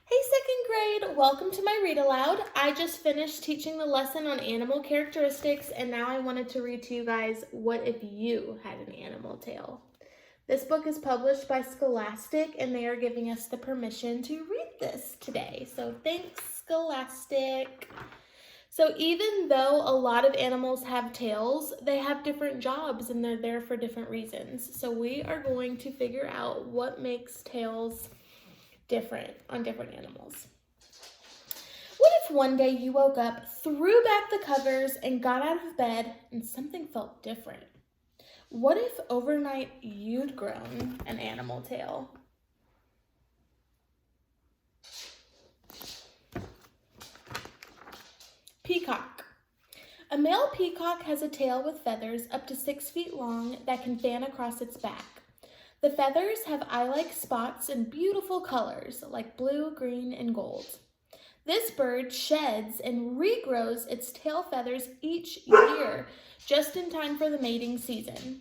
Hey, second grade, welcome to my Read Aloud. I just finished teaching the lesson on animal characteristics, and now I wanted to read to you guys What If You Had an Animal Tail. This book is published by Scholastic, and they are giving us the permission to read this today. So thanks, Scholastic. So even though a lot of animals have tails, they have different jobs and they're there for different reasons. So we are going to figure out what makes tails different on different animals. What if one day you woke up, threw back the covers, and got out of bed and something felt different? What if overnight you'd grown an animal tail? Peacock. A male peacock has a tail with feathers up to 6 feet long that can fan across its back. The feathers have eye-like spots and beautiful colors like blue, green, and gold. This bird sheds and regrows its tail feathers each year, just in time for the mating season.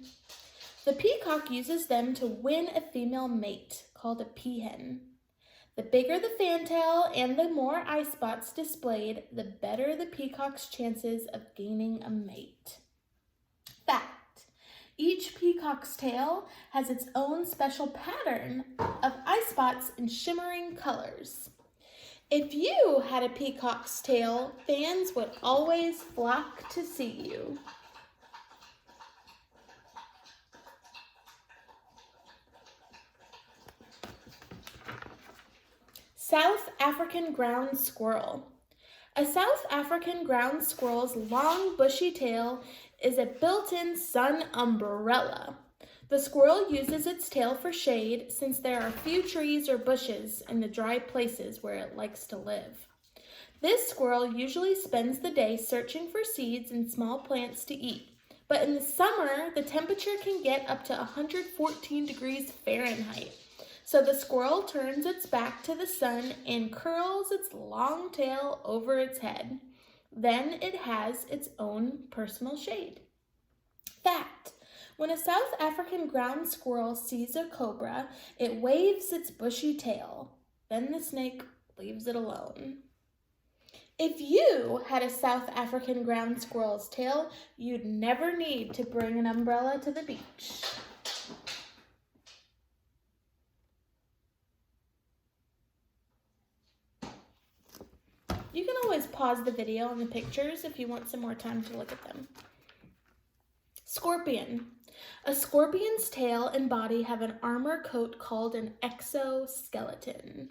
The peacock uses them to win a female mate, called a peahen. The bigger the fantail and the more eye spots displayed, the better the peacock's chances of gaining a mate. Fact. Each peacock's tail has its own special pattern of eye spots and shimmering colors. If you had a peacock's tail, fans would always flock to see you. South African ground squirrel. A South African ground squirrel's long, bushy tail is a built-in sun umbrella. The squirrel uses its tail for shade since there are few trees or bushes in the dry places where it likes to live. This squirrel usually spends the day searching for seeds and small plants to eat, but in the summer, the temperature can get up to 114 degrees Fahrenheit. So the squirrel turns its back to the sun and curls its long tail over its head. Then it has its own personal shade. Fact: when a South African ground squirrel sees a cobra, it waves its bushy tail. Then the snake leaves it alone. If you had a South African ground squirrel's tail, you'd never need to bring an umbrella to the beach. You can always pause the video on the pictures if you want some more time to look at them. Scorpion. A scorpion's tail and body have an armor coat called an exoskeleton.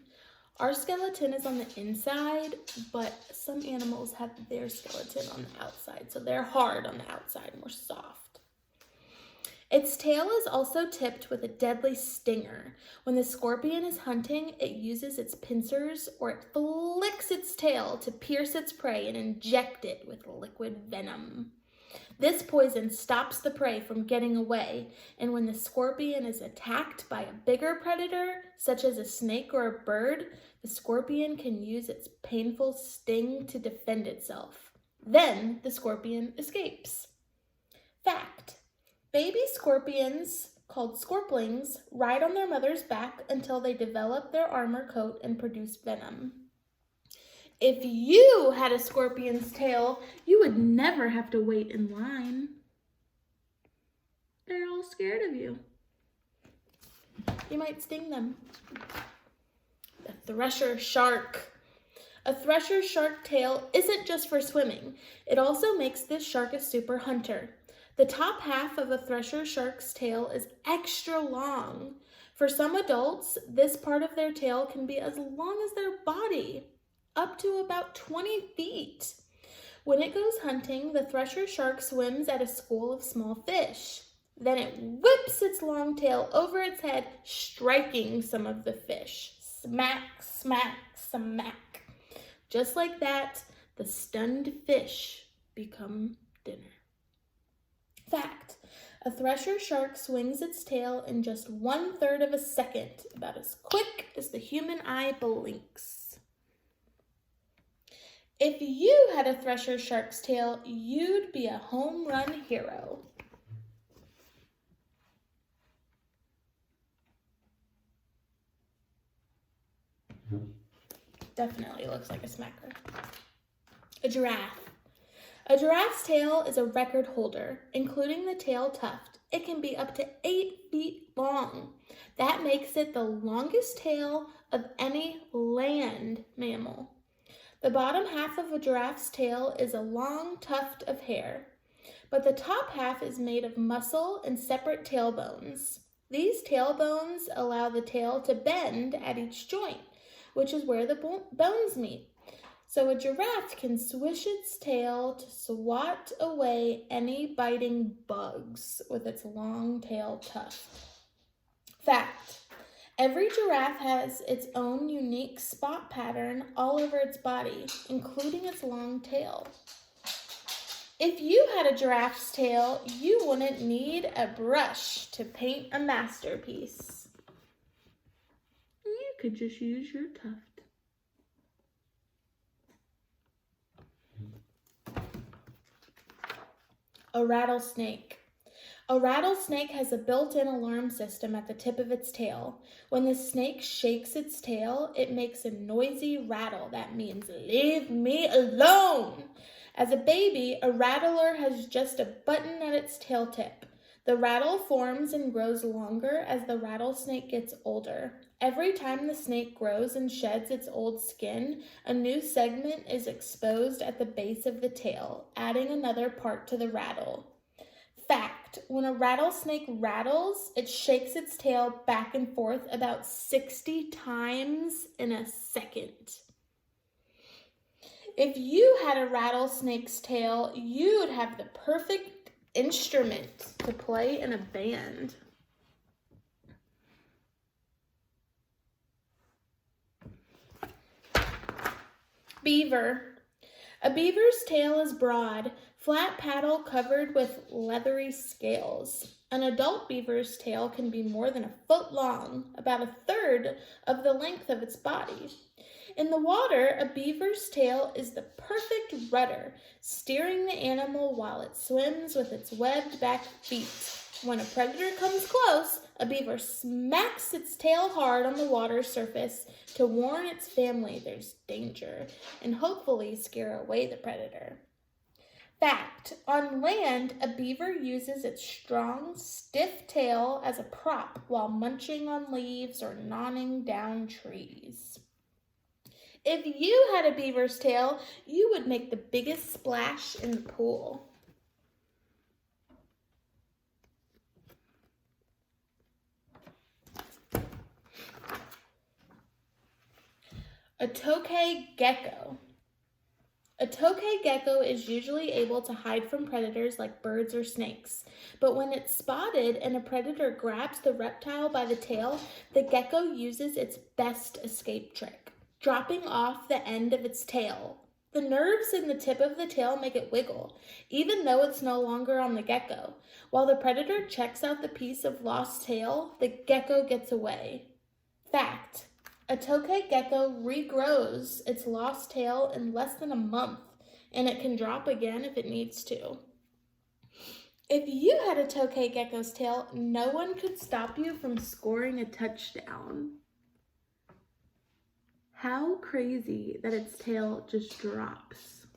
Our skeleton is on the inside, but some animals have their skeleton on the outside, so they're hard on the outside and we're soft. Its tail is also tipped with a deadly stinger. When the scorpion is hunting, it uses its pincers or it flicks its tail to pierce its prey and inject it with liquid venom. This poison stops the prey from getting away, and when the scorpion is attacked by a bigger predator, such as a snake or a bird, the scorpion can use its painful sting to defend itself. Then the scorpion escapes. Fact: baby scorpions, called scorplings, ride on their mother's back until they develop their armor coat and produce venom. If you had a scorpion's tail, you would never have to wait in line. They're all scared of you. You might sting them. The thresher shark. A thresher shark tail isn't just for swimming. It also makes this shark a super hunter. The top half of a thresher shark's tail is extra long. For some adults, this part of their tail can be as long as their body, up to about 20 feet. When it goes hunting, the thresher shark swims at a school of small fish. Then it whips its long tail over its head, striking some of the fish. Smack, smack, smack. Just like that, the stunned fish become dinner. Fact: a thresher shark swings its tail in just 1/3 of a second, about as quick as the human eye blinks. If you had a thresher shark's tail, you'd be a home run hero. Definitely looks like a smacker. A giraffe. A giraffe's tail is a record holder, including the tail tuft. It can be up to 8 feet long. That makes it the longest tail of any land mammal. The bottom half of a giraffe's tail is a long tuft of hair, but the top half is made of muscle and separate tailbones. These tailbones allow the tail to bend at each joint, which is where the bones meet. So a giraffe can swish its tail to swat away any biting bugs with its long tail tuft. Fact: every giraffe has its own unique spot pattern all over its body, including its long tail. If you had a giraffe's tail, you wouldn't need a brush to paint a masterpiece. You could just use your tuft. A rattlesnake. A rattlesnake has a built-in alarm system at the tip of its tail. When the snake shakes its tail, it makes a noisy rattle that means, "Leave me alone!" As a baby, a rattler has just a button at its tail tip. The rattle forms and grows longer as the rattlesnake gets older. Every time the snake grows and sheds its old skin, a new segment is exposed at the base of the tail, adding another part to the rattle. Fact: when a rattlesnake rattles, it shakes its tail back and forth about 60 times in a second. If you had a rattlesnake's tail, you would have the perfect instrument to play in a band. Beaver. A beaver's tail is broad, flat paddle covered with leathery scales. An adult beaver's tail can be more than a foot long, about a third of the length of its body. In the water, a beaver's tail is the perfect rudder, steering the animal while it swims with its webbed back feet. When a predator comes close, a beaver smacks its tail hard on the water surface to warn its family there's danger and hopefully scare away the predator. Fact: on land, a beaver uses its strong, stiff tail as a prop while munching on leaves or gnawing down trees. If you had a beaver's tail, you would make the biggest splash in the pool. A tokay gecko. A tokay gecko is usually able to hide from predators like birds or snakes, but when it's spotted and a predator grabs the reptile by the tail, the gecko uses its best escape trick, dropping off the end of its tail. The nerves in the tip of the tail make it wiggle, even though it's no longer on the gecko. While the predator checks out the piece of lost tail, the gecko gets away. Fact: a tokay gecko regrows its lost tail in less than a month, and it can drop again if it needs to. If you had a tokay gecko's tail, no one could stop you from scoring a touchdown. How crazy that its tail just drops.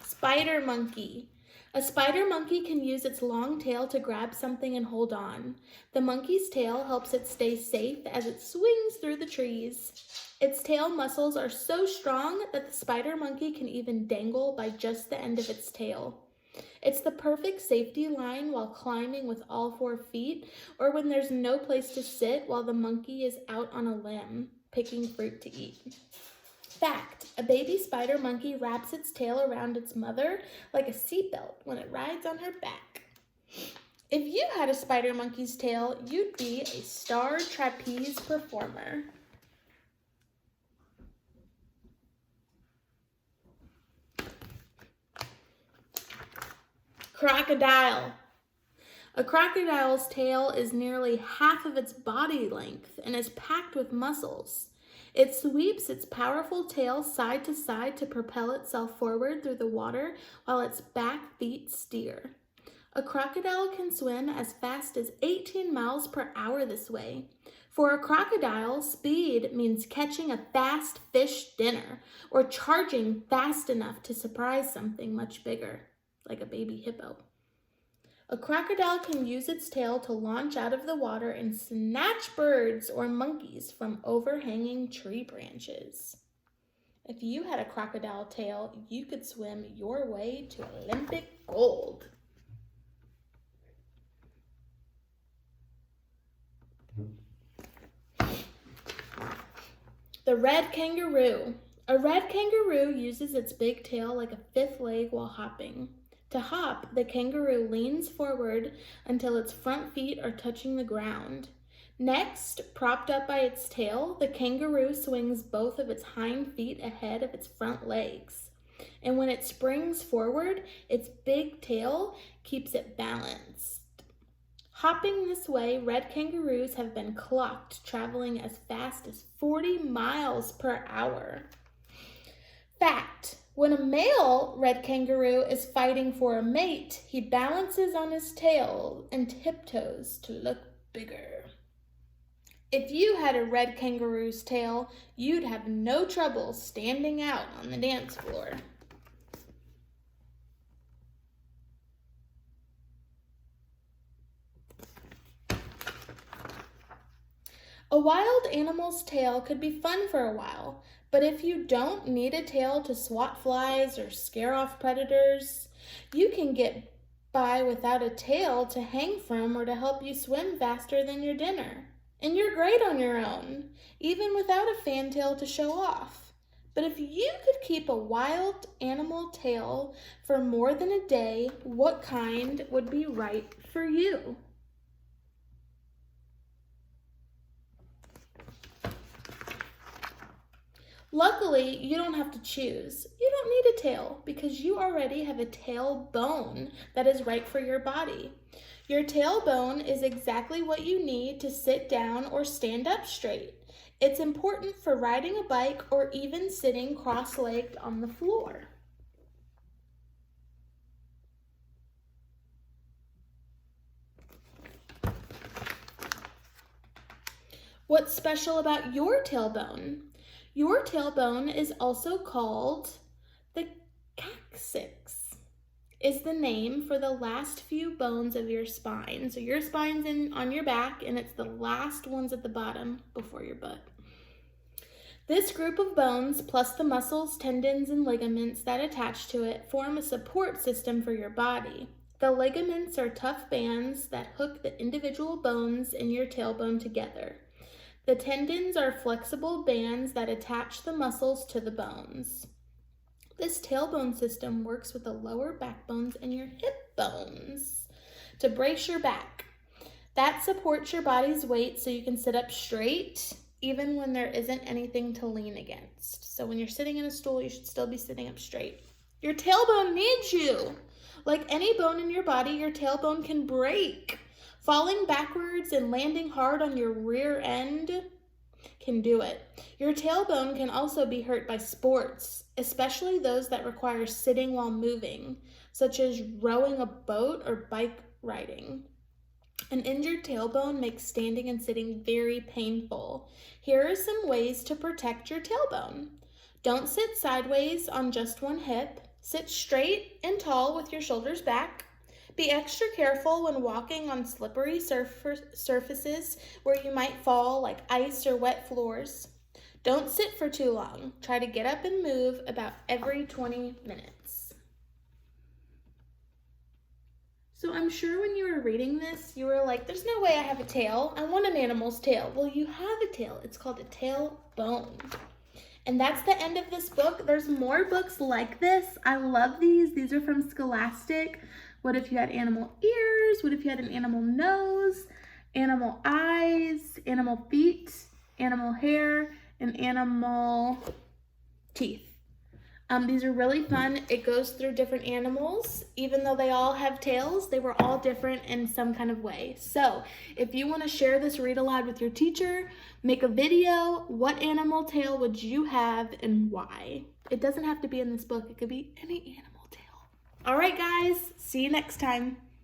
Spider monkey. A spider monkey can use its long tail to grab something and hold on. The monkey's tail helps it stay safe as it swings through the trees. Its tail muscles are so strong that the spider monkey can even dangle by just the end of its tail. It's the perfect safety line while climbing with all 4 feet, or when there's no place to sit while the monkey is out on a limb, picking fruit to eat. Fact: a baby spider monkey wraps its tail around its mother like a seatbelt when it rides on her back. If you had a spider monkey's tail, you'd be a star trapeze performer. Crocodile. A crocodile's tail is nearly half of its body length and is packed with muscles. It sweeps its powerful tail side to side to propel itself forward through the water while its back feet steer. A crocodile can swim as fast as 18 miles per hour this way. For a crocodile, speed means catching a fast fish dinner or charging fast enough to surprise something much bigger, like a baby hippo. A crocodile can use its tail to launch out of the water and snatch birds or monkeys from overhanging tree branches. If you had a crocodile tail, you could swim your way to Olympic gold. The red kangaroo. A red kangaroo uses its big tail like a fifth leg while hopping. To hop, the kangaroo leans forward until its front feet are touching the ground. Next, propped up by its tail, the kangaroo swings both of its hind feet ahead of its front legs. And when it springs forward, its big tail keeps it balanced. Hopping this way, red kangaroos have been clocked traveling as fast as 40 miles per hour. Fact: when a male red kangaroo is fighting for a mate, he balances on his tail and tiptoes to look bigger. If you had a red kangaroo's tail, you'd have no trouble standing out on the dance floor. A wild animal's tail could be fun for a while, but if you don't need a tail to swat flies or scare off predators, you can get by without a tail to hang from or to help you swim faster than your dinner. And you're great on your own, even without a fantail to show off. But if you could keep a wild animal tail for more than a day, what kind would be right for you? Luckily, you don't have to choose. You don't need a tail because you already have a tailbone that is right for your body. Your tailbone is exactly what you need to sit down or stand up straight. It's important for riding a bike or even sitting cross-legged on the floor. What's special about your tailbone? Your tailbone is also called the coccyx, is the name for the last few bones of your spine. So your spine's on your back and it's the last ones at the bottom before your butt. This group of bones, plus the muscles, tendons, and ligaments that attach to it, form a support system for your body. The ligaments are tough bands that hook the individual bones in your tailbone together. The tendons are flexible bands that attach the muscles to the bones. This tailbone system works with the lower backbones and your hip bones to brace your back. That supports your body's weight so you can sit up straight even when there isn't anything to lean against. So when you're sitting in a stool, you should still be sitting up straight. Your tailbone needs you. Like any bone in your body, your tailbone can break. Falling backwards and landing hard on your rear end can do it. Your tailbone can also be hurt by sports, especially those that require sitting while moving, such as rowing a boat or bike riding. An injured tailbone makes standing and sitting very painful. Here are some ways to protect your tailbone. Don't sit sideways on just one hip. Sit straight and tall with your shoulders back. Be extra careful when walking on slippery surfaces where you might fall, like ice or wet floors. Don't sit for too long. Try to get up and move about every 20 minutes. So I'm sure when you were reading this, you were like, there's no way I have a tail. I want an animal's tail. Well, you have a tail. It's called a tailbone. And that's the end of this book. There's more books like this. I love these. These are from Scholastic. What if you had animal ears? What if you had an animal nose, animal eyes, animal feet, animal hair, and animal teeth? These are really fun. It goes through different animals. Even though they all have tails, they were all different in some kind of way. So if you want to share this read aloud with your teacher, make a video. What animal tail would you have and why? It doesn't have to be in this book. It could be any animal tail. All right, guys. See you next time.